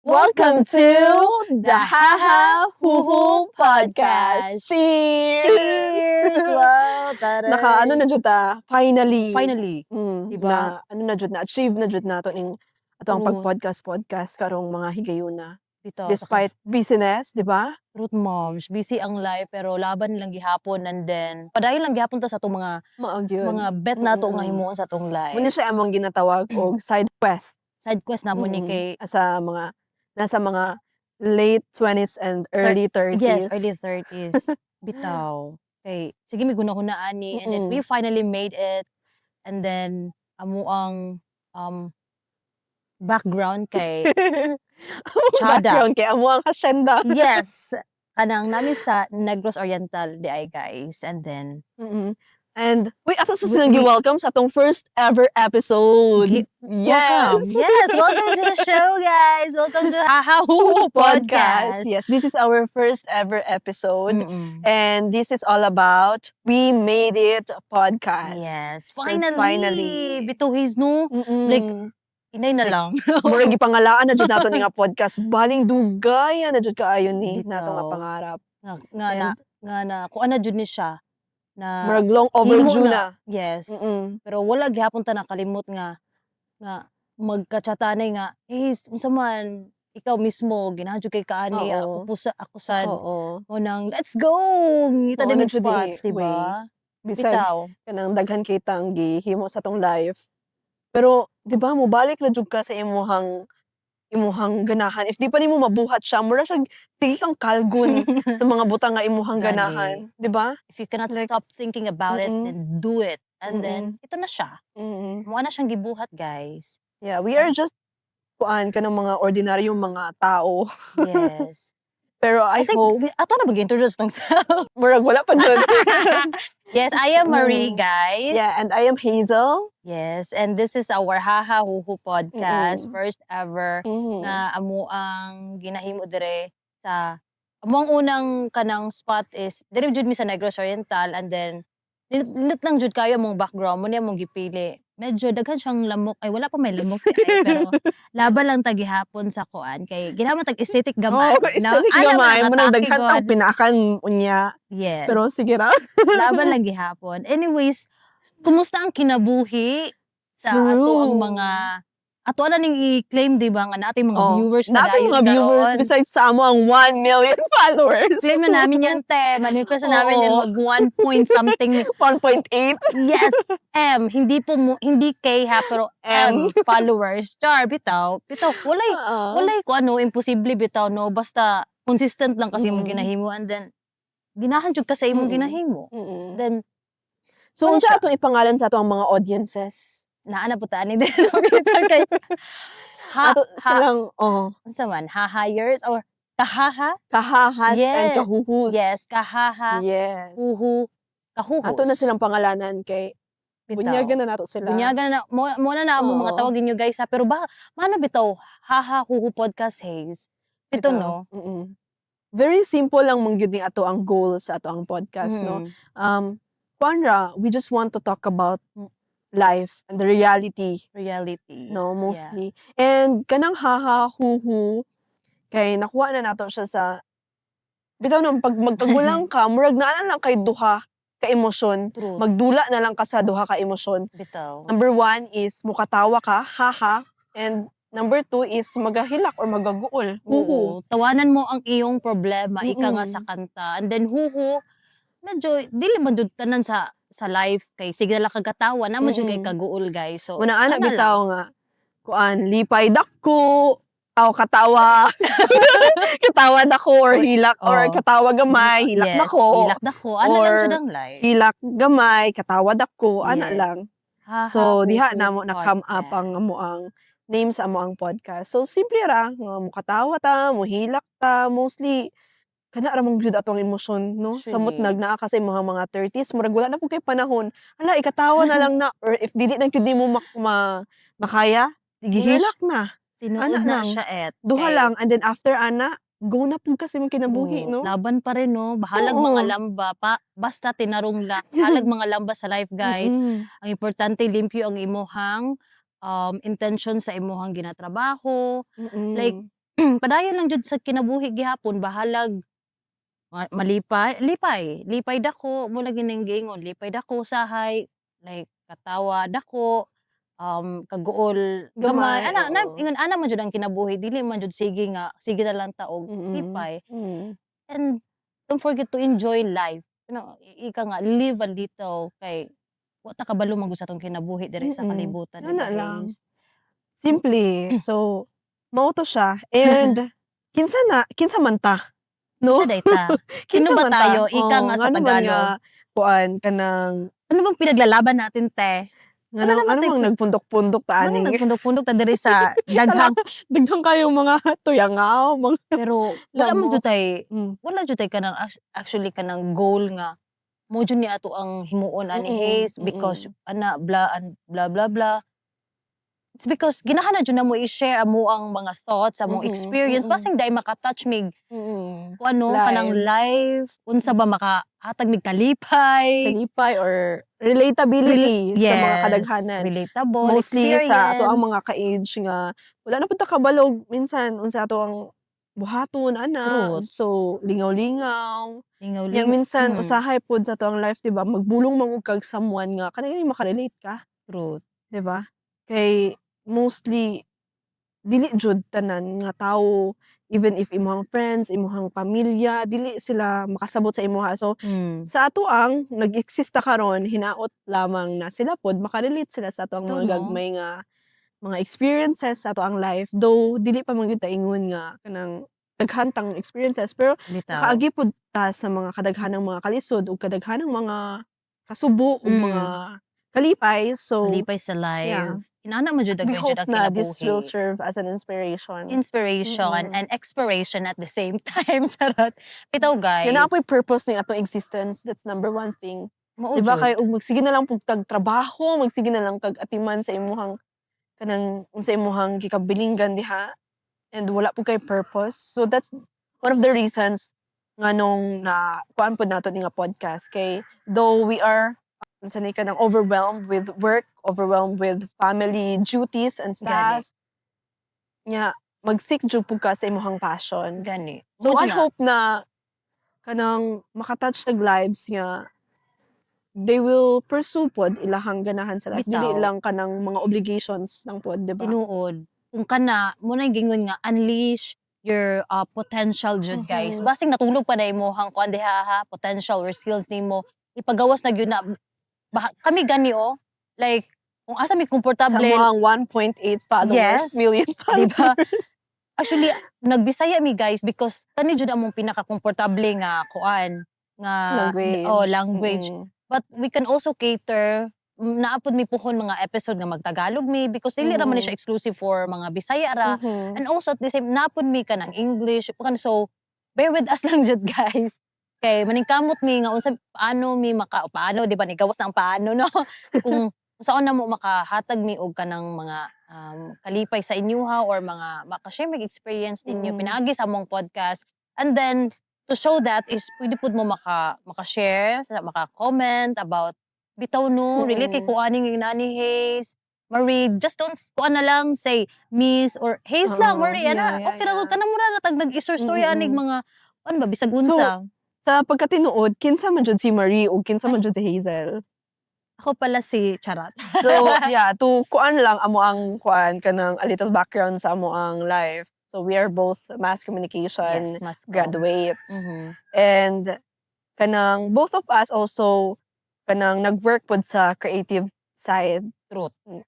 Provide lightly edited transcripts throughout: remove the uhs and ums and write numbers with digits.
Welcome to the Haha Huhu Podcast. Cheers! Cheers! Wow, taray. Naka na jud ta, finally. Finally, diba? Na jud na achieve na jud nato ning atong Oo. pag-podcast karong mga higayuna. Bitaw, Despite busyness, di ba? Root moms, busy ang life pero laban lang gihapon and then padayon lang gihapon ta sa atong Maog yun. mga bet nato nga himuon sa atong life. Muna siya among ginatawag og side quest. Side quest namon ni kay Sa mga nasa mga late 20s and early 30s. yes, early 30s. Bitaw. Okay, sige may guna-hunaan ni and then we finally made it and then amo ang background kay Chada. Background kay amo ang hacienda. Yes. Kanang namin sa Negros Oriental di ay guys. And then And wait, ato sa silang welcome sa atong first ever episode. welcome. Yes, welcome to the show guys. Welcome to Haha Huhu Podcast. Yes, this is our first ever episode. And this is all about We Made It podcast. Yes, Yes, finally. Bituhis no. Like, inay na lang. Murag gipangalaan na jud nato ni nga podcast. Baling dugay na jud kaayo ni Bitaw. nato nga pangarap. nga na kuan na jud ni siya na Murag long himo overdue na. Yes. Pero wala gihapon ta nakalimot nga magkachatane nga unsa man ikaw mismo ginahadyo kay kaani Oo. ako sad Oo. mo nang let's go ngita Oo, din nagsudihi, spot diba Bisan bitaw kanang daghan kitang gihimo sa tong life. Pero di ba mo balik na jud ka sa imuhang ganahan. If di pa nimo mabuhat siya, mura siya sige kang kalgon sa mga butang nga imuhang Gani. ganahan, di ba? if you cannot Like, stop thinking about it then do it and then ito na siya mo na siyang gibuhat guys Yeah, we are just kanang mga ordinaryong mga tao. yes Pero I think hope ato na mag-introduce tong self murag wala pa jud. yes I am Marie guys Yeah, and I am Hazel. yes and this is our Haha Huhu Podcast first ever nga amo ang ginahimo dire sa amo ang unang kanang spot is dire jud mi sa Negros Oriental and then linut lang jud kayo among background mo niya mong gipili medyo daghan siyang lamok ay wala pa may lamok ay, pero laban lang tagi hapon sa kuan kay ginaman tag aesthetic gamay Aesthetic gamay mo nang daghan tang pinakan unya. yes Pero sige ra. laban lang gihapon anyways kumusta ang kinabuhi sa ato ang mga ato na ning i-claim di ba nga nating mga viewers na nating mga viewers besides sa amo ang 1 million followers. claim na namin yan te manifest na namin yan mag 1 point something 1.8. yes hindi K ha pero M followers char bitaw walay ko ano imposible bitaw no basta consistent lang kasi imong ginahimo and then ginahan jud ka sa imong ginahimo then So ano unsa ato ipangalan sa ato ang mga audiences? naana po taani din kay Ato silang unsa man hahayers or kahaha kahahas and Yes. kahuhus. yes kahaha Yes. huhu kahuhos Ato na silang pangalanan kay bitaw. bunyagan na nato sila. Bunyagan na mo na mo mga Oo. tawag ninyo guys ha pero mano bitaw Haha Huhu Podcast Haze ito no Very simple lang man gyud ni ato ang goal sa ato ang podcast no. Kuanra, we just want to talk about life and the reality reality no mostly. And kanang haha huhu kay nakuha na nato siya sa bitaw no pag magkagulang ka murag naa lang kay duha ka emosyon. True. Magdula na lang ka sa duha ka emosyon. bitaw Number 1 is mukatawa ka, haha. And number 2 is magahilak or magaguol, huhu. Oo. Tawanan mo ang iyong problema ika nga Mm. sa kanta and then huhu medyo dili man jud tanan sa life kay sige lang kagatawa na man jud kay kaguol guys so Una ana ana lang. bitaw nga kuan lipay dako aw katawa katawa dako or hilak or katawa gamay hilak yes, dako hilak dako ana lang or jud ang life hilak gamay katawa dako ana Yes. lang. Haha So diha Huhu na mo na come up ang amo ang name sa amo ang podcast. So simple ra nga mukatawa ta, muhilak ta, mostly kana ra mong gyud atong emosyon no. Samot Actually. nagnaa ka sa imong mga 30s murag wala na pud kay panahon. Hala ikatawa na lang na or if dili na gyud nimo makaya, gihilak na. tinuod ana na lang. siya Duha kay- lang and then after ana go na pud ka sa imong kinabuhi Oo, no. laban pa rin no bahalag Oo. mga lamba basta tinarong lang bahalag mga lamba sa life guys ang importante limpyo ang imuhang intention sa imuhang ginatrabaho like padayon lang jud sa kinabuhi gihapon bahalag lipay dako mo lagi ning giingon, lipay dako usahay, like katawa dako, kaguol gamay, Gamay, ana na oo. ingon ana man jud ang kinabuhi dili man jud sige na lang ta og Mm, lipay. mm. And don't forget to enjoy life. Ika nga live a little kay wa ta kabalo man gud sa atong kinabuhi diri sa Mm, kalibutan, di ana ba, lang. Haze? M Simple. So, mao to siya and kinsa man ta, Kinsa 'no? day ta? Sino Kinsa ba man ta, tayo? Ika nga sa ngano man nga Tagalog. kuan kanang Ano bang pinaglalaban natin, te? Wala ngano naman ano bang tayong nagpundok-pundok ta Manong ani. nagpundok-pundok ta diri sa Hala, daghang daghan kayong mga tuyangaw, mga pero lamok. wala jud tay kanang actually kanang goal nga mo jud ni ato ang himuon ani Mm, Haze because mm, ana blah blah blah. It's because ganahan na jud namo i-share amo ang mga thoughts, among mhm, experience mm, basing dai maka-touch mig mm. kung ano kanang Lives, life, unsa ba makahatag mig kalipay, kalipay or relatability sa mga yes, kadaghanan. relatable Mostly sa ato ang experience. mga ka-age nga wala na pud ta kabalog minsan unsa ato ang buhaton ana. Truth, So, lingaw-lingaw. Nya lingaw-lingaw minsan usahay pod sa ato ang life 'di ba magbulong man ug kag someone nga kanang maka-relate ka, truth. 'di ba? Kay mostly dili jud tanan nga tawo even if imong friends, imong pamilya dili sila makasabot sa imuha. So, Hmm, sa ato ang nag-exista karon hinaot lamang na sila pod maka-relate sila sa ato ang totoo mga 'no? gagmay nga mga experiences sa ato ang life. Though dili pa man gyud ta ingon nga kanang daghan tang experiences, pero Bitaw. makaagi pod ta sa mga kadaghanang mga kalisod ug kadaghanang mga kasubo ug mga Hmm, kalipay. So, malipay sa life. yeah, Inana man jud we daghan jud hope ang na this will kinabuhi. serve as an inspiration. Inspiration Mm. and expiration at the same time, charot. Bitaw Nga naa po'y guys, purpose ning atong existence, that's number one thing. mao 'Di ba jud. kay ug magsige na lang pug kag trabaho, magsige na lang kag atiman sa imong kanang unsa imong gikabilinggan diha and wala pud kay purpose. So that's one of the reasons nganong nakuan pod nato ni nga podcast kay though we are unsa ni kanang overwhelmed with work, overwhelmed with family duties and Gani, stuff, nya mag-seek jud pud ka sa imong passion. gani. Mo So I jud na, hope na kanang maka-touch tag lives nga they will pursue pod ilahang ganahan sa life, dili bitaw. lang kanang mga obligations lang pod, 'di ba? Tinuod, kung kana mo na gingon nga unleash your, potential jud guys. Mhm. Basing natulog pa na imong kuan diha ha, potential or skills nimo, ipagawas na gyud na kami gani oh, like kung asa mi Sa komportable mga 1.8 followers, yes, million 'di ba? followers. Actually, nagbisaya mi guys because kani jud among pinaka-komportable nga kuan, nga Language, language. But we can also cater naa pod mi puhon mga episode nga magtagalog mi because dili ra man ni siya Mhm, exclusive for mga Bisaya ra. mhm, And also at the same naa pod mi kanang English so bear with us lang jud guys. Kay maningkamot mi nga unsa paano mi paano 'di ba ni gawas na ang paano 'no? Kung unsaon namo makahatag mi og kanang mga kalipay sa inyuha or mga maka-share mig experience ninyo mm, pinaagi sa among podcast. And then to show that is pwede pud mo maka-share, maka-comment about bitaw no, relate kay mm. kuaning inani Haze, Marie, just don't kuan na lang say Miss or Haze lang, Oo, Marie yeah, ana, yeah, okay ra gud yeah. ka na mo na natag nag-istorya anig Mm. mga ano ba bisag So, unsa. sa pagkatinuod kinsa man jud si Marie ug kinsa Ay, man jud si Hazel? ako pala si Charat. So, yeah, to kuan lang amo ang kuan kanang a little background sa amo ang life. So, we are both mass communication Yes, Mascom. graduates Mhm, and kanang both of us also kanang nag-work pod sa creative side. truth. Hmm,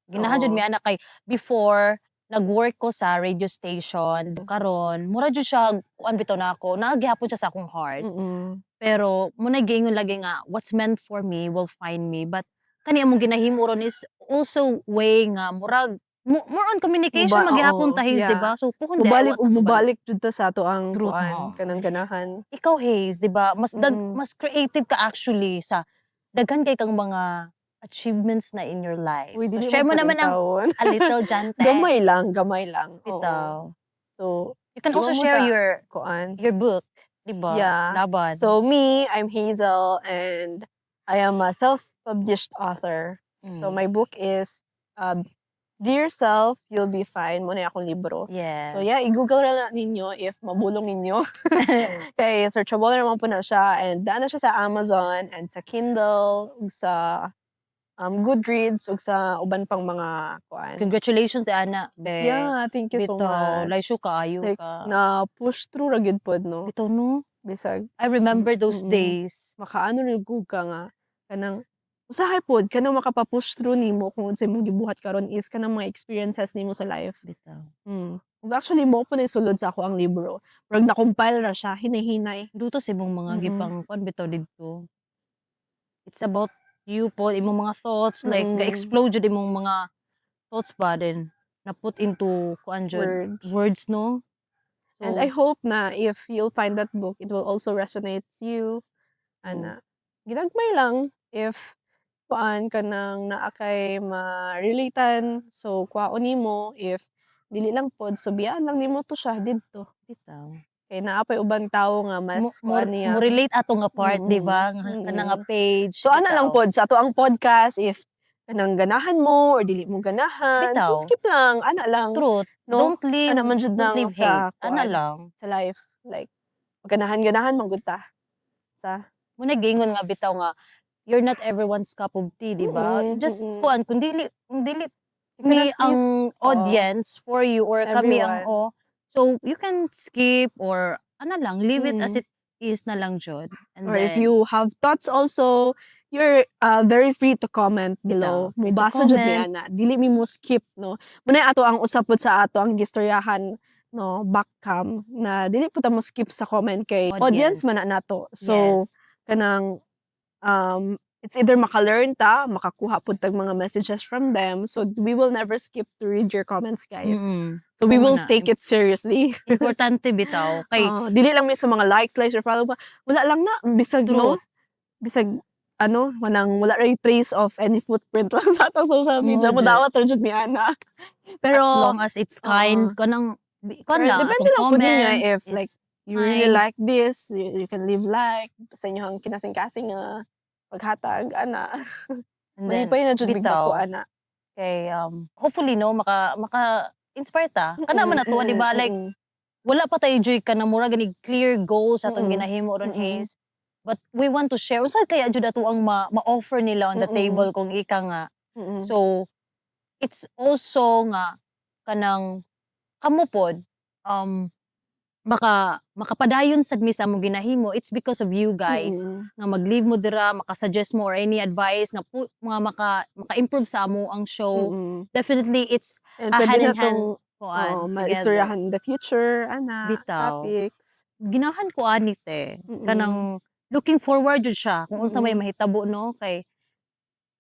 Ganahan jud mi oo. ana kay before nag-work ko sa radio station, karon mura jud siya kuan bitaw nako, naa gihapon siya sa akong heart. Mm. Pero munay giingon lagi nga, "What's meant for me will find me." But kani among ginahimo ron is also way nga murag more on communication maghihapon Oo, ta Haze, 'di yeah. ba? So puhon di ay wa ta kabalo. Mubalik jud ta sa ato ang Truth kuan mo. kanang ganahan. Ikaw Haze, 'di ba, Mm. mas creative ka actually sa daghan kay kang mga achievements na in your life. Uy, So dili share man mo pod naman ang intawon. a little jante, Gamay lang, oo. bitaw. So, You can iwan also mo share ta kuan. your book, 'di ba? Yeah. Laban. So me, I'm Hazel and I am a self-published author. So Hmm, my book is uh, Dear Self, You'll Be Fine. Muna akong libro. Yes. So yeah, i-google na ninyo if mabulong ninyo. Kay searchable naman po na siya and daan na siya sa Amazon and sa Kindle ug sa Goodreads ug sa uban pang mga kuan. Congratulations, Ana. Be. Yeah, thank you so Bitaw, much. laysyo kaayo Like, ka. na push through ra gyud pod no. Bitaw, no? Bisag I remember those days. makaano rin gud ka nga kanang usahay pod kanang makapa-push through nimo kung unsay imong gibuhat karon is kanang mga experiences nimo sa life. Bitaw. Ug actually mo po na sulod sa ako ang libro. Murag na-compile ra siya hinay-hinay. Duto sa imong mga Mm. gipang kuan bitaw didto. It's about you po, imong mga thoughts, like ga-explode jud imong mga thoughts ba then na put into kuan jud words, no? And So, I hope na if you'll find that book, it will also resonate you. Ana, ginagmay lang if kuan ka nang naa kay ma-relatan. So, kwaon nimo if dili lang pod subyaan lang nimo to siya didto. bitaw. Kay naa pay ubang tawo nga mas Mo kuan niya. relate ato nga part, di ba? Kana nga page. So ana lang bitaw. pod sa ato ang podcast if kanang ganahan mo or dili mo ganahan, so Bitaw. skip lang, ana lang. Truth. No? Don't live, Ana man jud don't nang live sa hate. Ana kuan, lang. sa life. Like ganahan man gud ta. Sa Muna gingon nga bitaw nga you're not everyone's cup of tea, di ba? Just kuan kung dili at me ang least, audience for you or kami ang everyone. so you can skip or ano lang, leave it as it is na lang jud. And Or if then you have thoughts also, you're very free to comment below. Bitaw, free to Mubasa jud mi comment. ana. Dili mi mo skip no. Muna ato ang usapod sa ato ang gistoryahan no backcam na dili po ta mo skip sa comment kay audience man na nato. So Yes. kanang it's either maka-learn ta, makakuha pud tag mga messages from them. So we will never skip to read your comments, guys. So we Oo will na. take it seriously. Importante bitaw kay Dili lang mi sa mga likes or follow ba. Wala lang na bisag no. Truth. Bisag ano, wala ray trace of any footprint lang sa atong social media. Oo, Mudawat ra jud mi ana. Pero as long as it's kind, kanang pero lang depende lang pud ninyo if is like you really kind. like this, you can leave like sa inyong kinasing-kasing nga paghatag ana. And then Malipay na jud bigla bitaw ko ana. kay hopefully no maka inspire ta. Kana man ato di ba like wala pa tayo joy ka na mura gani clear goals atong ginahimo ron is. But we want to share. Unsa kaya jud ato ang ma-offer nila on the table kung ika nga. So it's also nga kanang kamo pod makapadayon sad mi sa among ginahimo. It's because of you guys nga mag-leave mo dira, maka-suggest mo or any advice nga mga maka-improve sa amo ang show. Definitely it's And a pwede hand na in hand tong kuan together. maistoryahan in the future ana Bitaw. topics. Ginahan ko anit kanang looking forward jud siya kung unsa may mahitabo no kay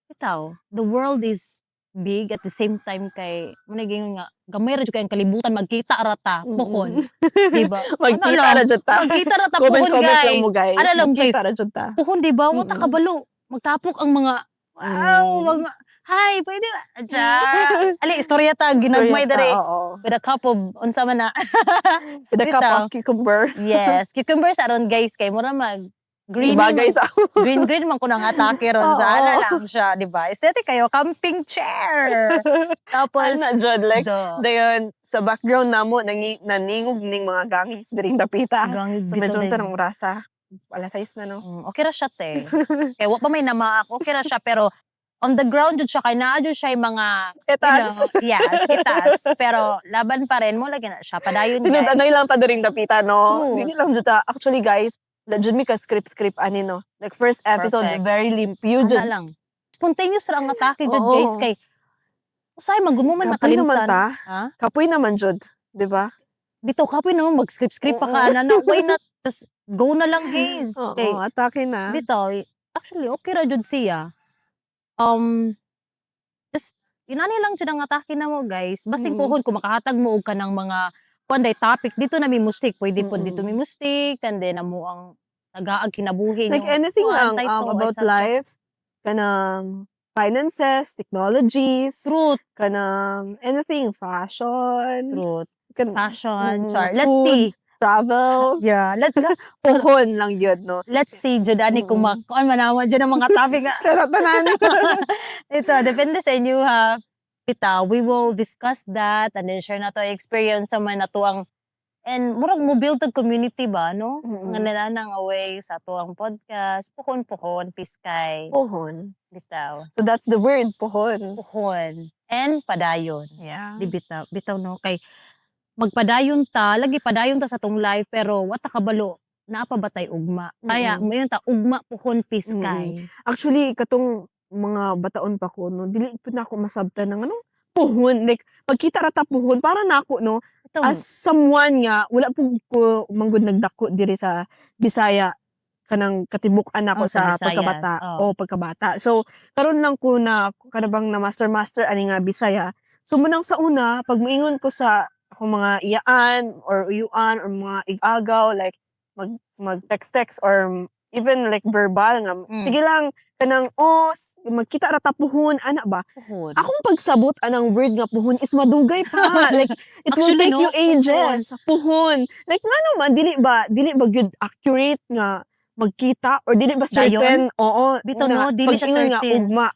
bitaw the world is big at the same time kay muna gingon nga gamay ra jud kay ang kalibutan magkita ra ta pohon di ba Magkita ra jud ta. magkita ra ta Comment pohon lang guys mo guys. ano lang kay Magkita ra jud ta. pohon di ba wata kabalo magtapok ang mga wow mga hi pwede ba ali istorya ta ginagmay dere with a cup of unsa man na with a cup Bitaw. of cucumber. yes cucumbers aron guys kay mura mag green Bagay sa green man ko nang atake ron sa ana lang siya di ba aesthetic kayo camping chair tapos ana jud like Duh. dayon sa background namo naningog ning mga gangis diring dapita. Gangig So bitaw medyo din. sa nang orasa. Alas 6 na no. Okay ra siya te kay wa pa may namaak okay ra siya pero on the ground jud siya kay naa jud siya yung mga Etats. yes kitats pero laban pa rin mo lagi na siya padayon guys Tinutanoy lang ta diring dapita no. True. Dili lang jud ta. Actually guys, jud mi ka script ani no. Like first episode Perfect. very limpyo jud. ana lang spontaneous ra ang atake jud Oo. guys kay usay magumuman Kapoy naman makalimutan ta. ha Kapoy naman jud, di ba? bitaw kapoy no mag-script pa ka na why not just go na lang Haze okay Oo, atake na. bitaw actually okay ra jud siya just inani lang jud ang atake na mo guys basing pohon kung makahatag mo og kanang mga panday topic dito na mi mistake pwede po dito mi mistake and then amo ang nagaag kinabuhi Like anything lang about life, kanang finances, technologies, truth kanang anything, fashion, fashion char let's food, see travel, yeah pohon lang yun, no? let's see jud ani kung kuan manawa jud ang mga topic Pero tanan. ito depende sa inyo ha bitaw, we will discuss that and then share na to experience sa man nato ang and murag mo build a community ba no? Nga nananang away sa ato ang podcast, puhon piskay, Pohon. bitaw. So that's the word, pohon. Puhon and padayon. Yeah. Di bitaw no kay magpadayon ta, lagi padayon ta sa tong live pero wata kabalo naa pa ba tay ugma. Kaya mayon ta ugma puhon piskay. Actually, katong mga bataon pa ko, no, dili po na ako masabtan ng ano, pohon. Like, pagkita rata pohon, para na ako, no, Ito, as someone nga, wala po ko manggod nagdako diri sa Bisaya, kanang katibuk-an ako sa sa pagkabata. Visayas, Pagkabata. So, karon lang ko na, kanabang na master ani nga Bisaya. So, munang sa una, pag moingon ko sa akong mga iyaan, or uyuan, or mga igagaw, like, mag-text or even like verbal nga, sige lang, kanang, magkita ra ta puhon, ana ba? puhon. Akong pagsabot anang word nga puhon is madugay pa. Like, it will Actually, take no, you ages. Puhon. Like, ngano man, dili ba gyud accurate nga magkita or dili ba certain, oo. Bitaw nga, no, dili siya pag-ingon nga certain. ugma,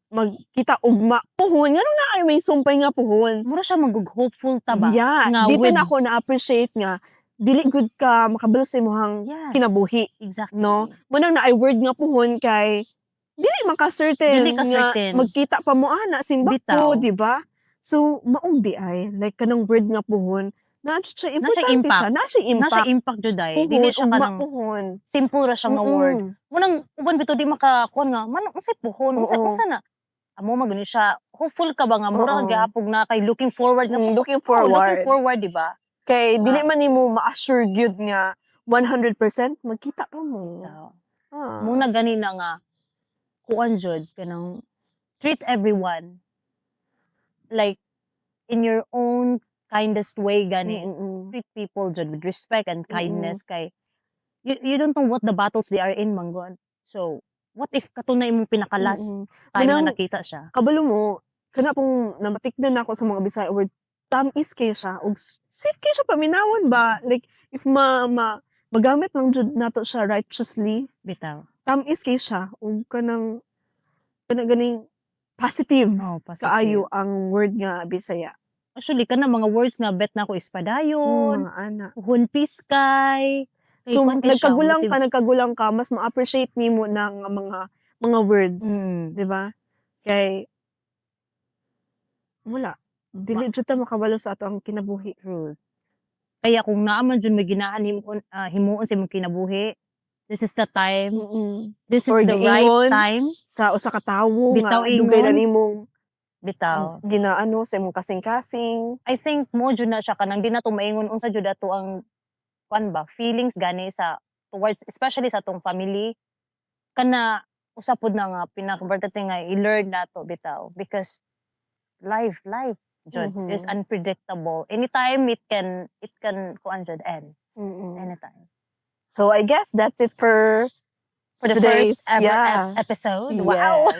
magkita ugma, puhon, ngano na ay may sumpay nga puhon. Mura siya hopeful ta ba? Yeah, Nga dito with, na ako na-appreciate nga, dili good ka makabalo sa imong yes, kinabuhi. exactly. No? Manang na ay word nga puhon kay dili man ka certain Dili ka nga certain. magkita pa mo ana simba Bitaw. ko, di ba? So maong di ay like kanang word nga puhon na siya Na siya importante impact. siya, na siya Na impact. siya impact jud ay. Puhon, Dili siya ugma kanang puhon. simple ra siya nga word. Munang uban bitaw di makakuan nga man unsay puhon, unsa na? Amo magani siya. Hopeful ka ba nga mura gihapog na kay looking forward na Looking looking forward. forward di ba? Kay dili man nimo ma-assure gyud nga 100% magkita pa mo. Muna gani na nga kuan jud kanang treat everyone like in your own kindest way gani. Treat people jud with respect and kindness kay you don't know what the battles they are in manggod. So what if katunay imong pinakalas time na nakita siya? Kabalo mo, kana pong namatikdan ako sa mga Bisaya word, tamis kay siya, ug sweet kay siya paminawon ba? Like, if magamit lang jud nato siya righteously, Bitaw. tamis kay siya, ug kanang ganing positive, Positive. kaayo ang word nga Bisaya. Actually, kana mga words nga bet na ko is padayon, Mga ana. puhon piskay. So, nagkagulang ka, mas ma-appreciate nimo ng mga words, di ba? Kay wala. Dili jud ta makabalo sa ato ang kinabuhi. Kaya kung naaman jud may ginahan himuon sa imong kinabuhi, this is the time. This is Or the giingon right time. sa usa ka tawo Bitaw nga dugay na nimong bitaw. ginaano sa imong kasing-kasing. I think mo jud na siya kanang di na to maingon unsa jud ato ang kuan ba feelings gani sa towards especially sa atong family kana usapod na nga pinaka-importante nga i-learn nato bitaw because life jud is unpredictable. Anytime it can kuan jud end. Anytime. So I guess that's it for the today's, first ever episode. Wow.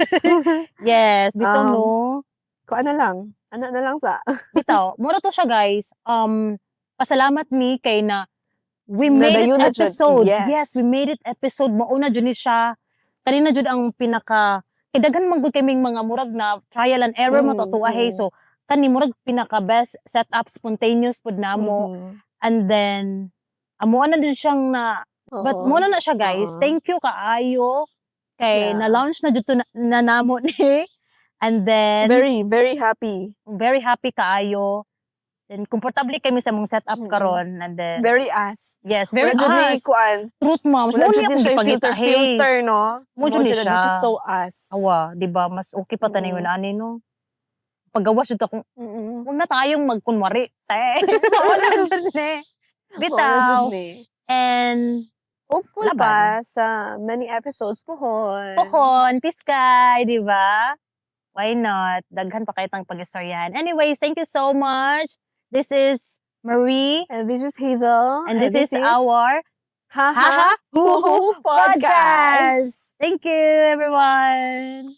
Yes, bitaw no. Kuan na lang. Ano na lang sa Bitaw, mura to siya guys. Pasalamat mi kay na we made it episode. Yes, we made it episode. Mauna jud ni siya. Kanina jud ang pinaka kidagan man gud kaming mga murag na trial and error mo to tuwahe. So kani murag pinaka best setup spontaneous pud namo. And then amo na din siyang na but muna na siya guys. Thank you kaayo kay na-launch na jud to na namo ni. And then very very happy. Very happy kaayo. Then comfortable kami sa mong setup karon and then very us. Yes, very us. Kuan. Truth moms. Mo ni akong gipangita filter no. Mo jud ni siya. This is so us. Awa, di ba? Mas okay pa taningon ani no. Paggawas jud akong wag na tayong magkunwari. Wala jud ni. Bitaw. And hopeful pa sa many episodes pohon, piskay, di ba? Why not? Daghan pa kayo tang pag-istoryahan. Anyways, thank you so much. This is Marie. And this is Hazel. And this is our Haha Huhu Podcast. Thank you, everyone.